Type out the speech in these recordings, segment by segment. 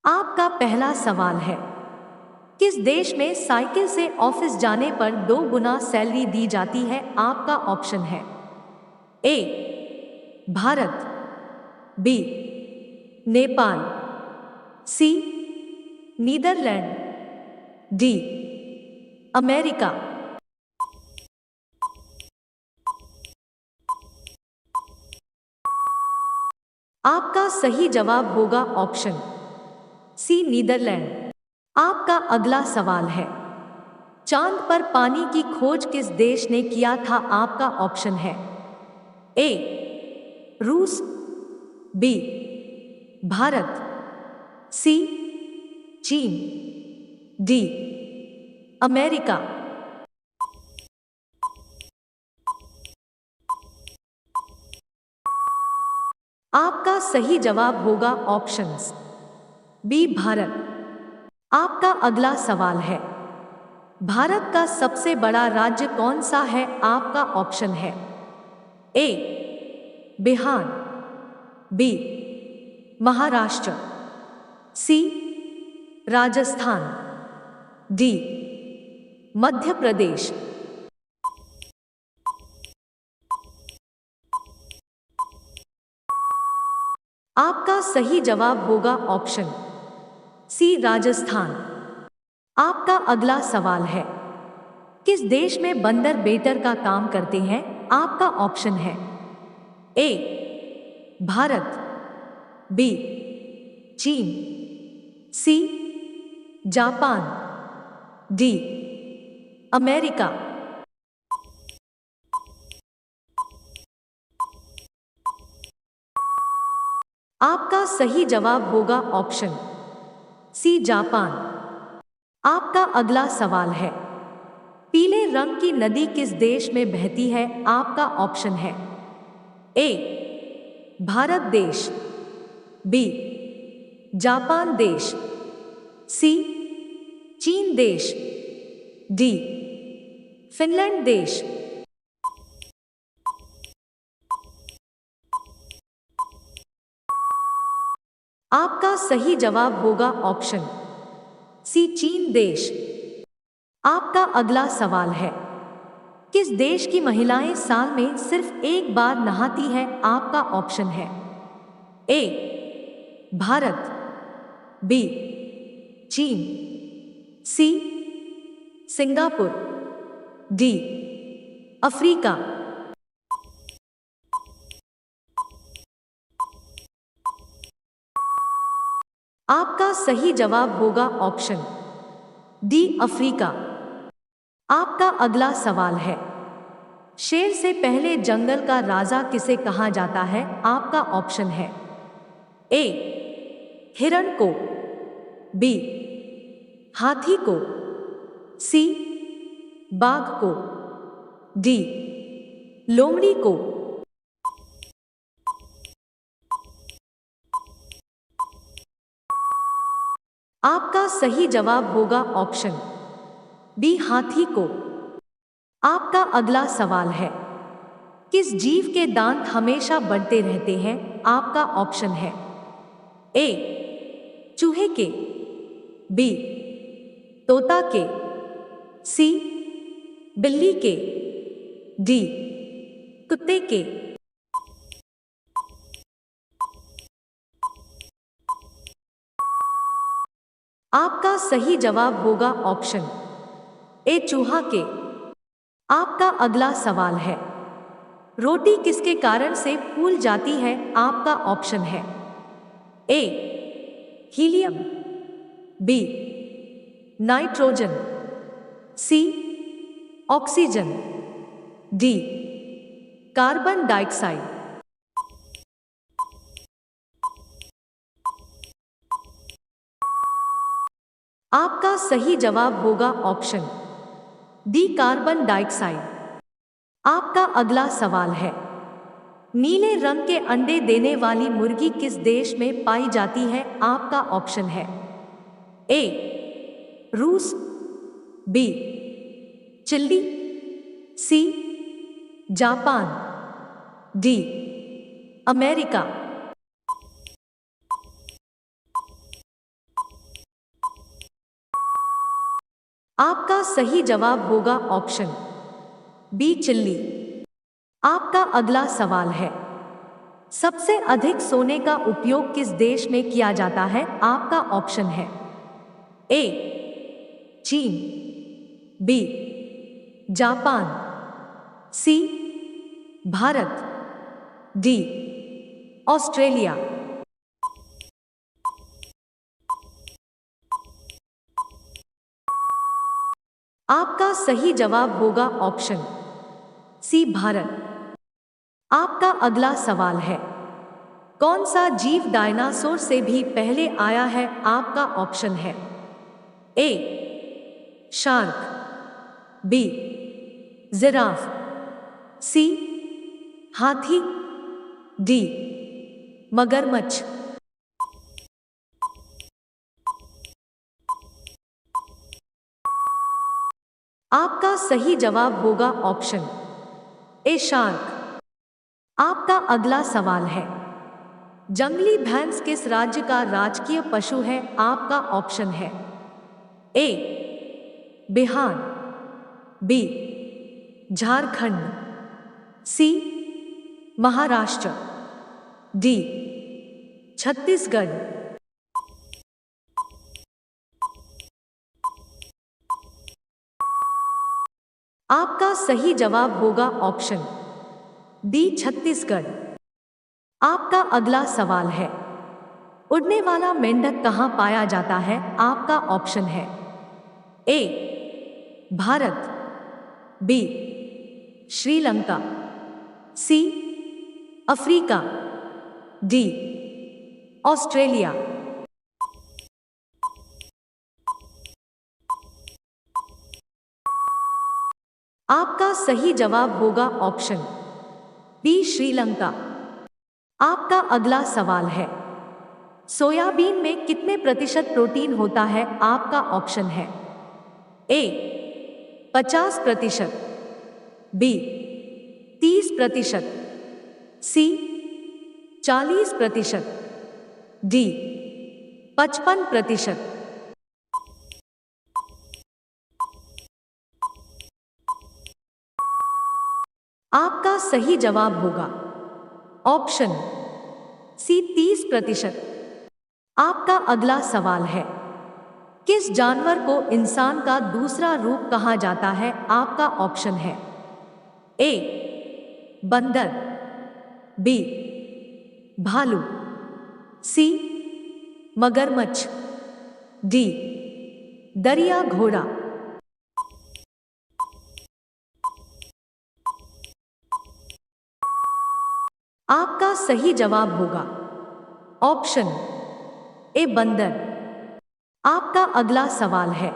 आपका पहला सवाल है, किस देश में साइकिल से ऑफिस जाने पर 2 गुना सैलरी दी जाती है? आपका ऑप्शन है ए भारत, बी नेपाल, सी नीदरलैंड, डी अमेरिका। आपका सही जवाब होगा ऑप्शन सी नीदरलैंड। आपका अगला सवाल है, चांद पर पानी की खोज किस देश ने किया था? आपका ऑप्शन है ए रूस, बी भारत, सी चीन, डी अमेरिका। आपका सही जवाब होगा ऑप्शंस बी भारत। आपका अगला सवाल है, भारत का सबसे बड़ा राज्य कौन सा है? आपका ऑप्शन है ए बिहार, बी महाराष्ट्र, सी राजस्थान, डी मध्य प्रदेश। आपका सही जवाब होगा ऑप्शन सी राजस्थान। आपका अगला सवाल है, किस देश में बंदर बेटर का काम करते हैं? आपका ऑप्शन है ए भारत, बी चीन, सी जापान, डी अमेरिका। आपका सही जवाब होगा ऑप्शन सी जापान। आपका अगला सवाल है, पीले रंग की नदी किस देश में बहती है? आपका ऑप्शन है ए भारत देश, बी जापान देश, सी चीन देश, डी फिनलैंड देश। आपका सही जवाब होगा ऑप्शन सी चीन देश। आपका अगला सवाल है, किस देश की महिलाएं साल में सिर्फ एक बार नहाती है? आपका ऑप्शन है ए भारत, बी चीन, सी सिंगापुर, डी अफ्रीका। आपका सही जवाब होगा ऑप्शन डी अफ्रीका। आपका अगला सवाल है, शेर से पहले जंगल का राजा किसे कहा जाता है? आपका ऑप्शन है ए हिरण को, बी हाथी को, सी बाघ को, डी लोमड़ी को। आपका सही जवाब होगा ऑप्शन बी हाथी को। आपका अगला सवाल है, किस जीव के दांत हमेशा बढ़ते रहते हैं? आपका ऑप्शन है ए चूहे के, बी तोता के, सी बिल्ली के, डी कुत्ते के। आपका सही जवाब होगा ऑप्शन ए चूहा के। आपका अगला सवाल है, रोटी किसके कारण से फूल जाती है? आपका ऑप्शन है ए हीलियम, बी नाइट्रोजन, सी ऑक्सीजन, डी कार्बन डाइऑक्साइड। आपका सही जवाब होगा ऑप्शन डी कार्बन डाइऑक्साइड। आपका अगला सवाल है, नीले रंग के अंडे देने वाली मुर्गी किस देश में पाई जाती है? आपका ऑप्शन है ए रूस, B Chile, C Japan, D America. आपका सही जवाब होगा ऑप्शन बी चिल्ली। आपका अगला सवाल है, सबसे अधिक सोने का उपयोग किस देश में किया जाता है? आपका ऑप्शन है ए चीन, बी जापान, सी भारत, डी ऑस्ट्रेलिया। आपका सही जवाब होगा ऑप्शन सी भारत। आपका अगला सवाल है, कौन सा जीव डायनासोर से भी पहले आया है? आपका ऑप्शन है ए शार्क, बी जिराफ, सी हाथी, डी मगरमच्छ। आपका सही जवाब होगा ऑप्शन ए शार्क। आपका अगला सवाल है, जंगली भैंस किस राज्य का राजकीय पशु है? आपका ऑप्शन है ए बिहार, बी झारखंड, सी महाराष्ट्र, डी छत्तीसगढ़। आपका सही जवाब होगा ऑप्शन डी छत्तीसगढ़। आपका अगला सवाल है, उड़ने वाला मेंढक कहाँ पाया जाता है? आपका ऑप्शन है ए भारत, बी श्रीलंका, सी अफ्रीका, डी ऑस्ट्रेलिया। आपका सही जवाब होगा ऑप्शन बी श्रीलंका। आपका अगला सवाल है, सोयाबीन में कितने प्रतिशत प्रोटीन होता है? आपका ऑप्शन है ए 50%, बी 30%, सी 40%, डी 55%। आपका सही जवाब होगा ऑप्शन सी 30%। आपका अगला सवाल है, किस जानवर को इंसान का दूसरा रूप कहा जाता है? आपका ऑप्शन है ए बंदर, बी भालू, सी मगरमच्छ, डी दरिया घोड़ा। आपका सही जवाब होगा ऑप्शन ए बंदर। आपका अगला सवाल है,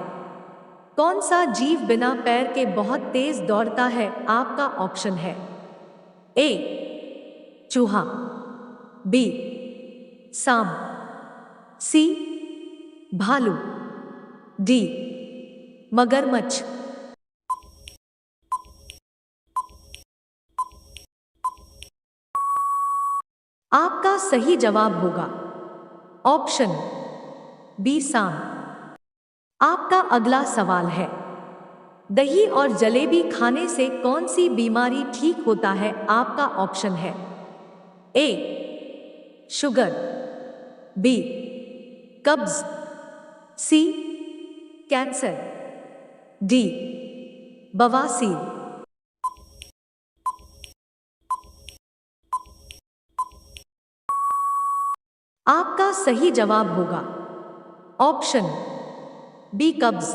कौन सा जीव बिना पैर के बहुत तेज दौड़ता है? आपका ऑप्शन है ए चूहा, बी सांप, सी भालू, डी मगरमच्छ। आपका सही जवाब होगा ऑप्शन बी सांप। आपका अगला सवाल है, दही और जलेबी खाने से कौन सी बीमारी ठीक होता है? आपका ऑप्शन है ए शुगर, बी कब्ज, सी कैंसर, डी बवासीर। आपका सही जवाब होगा ऑप्शन बी कब्ज।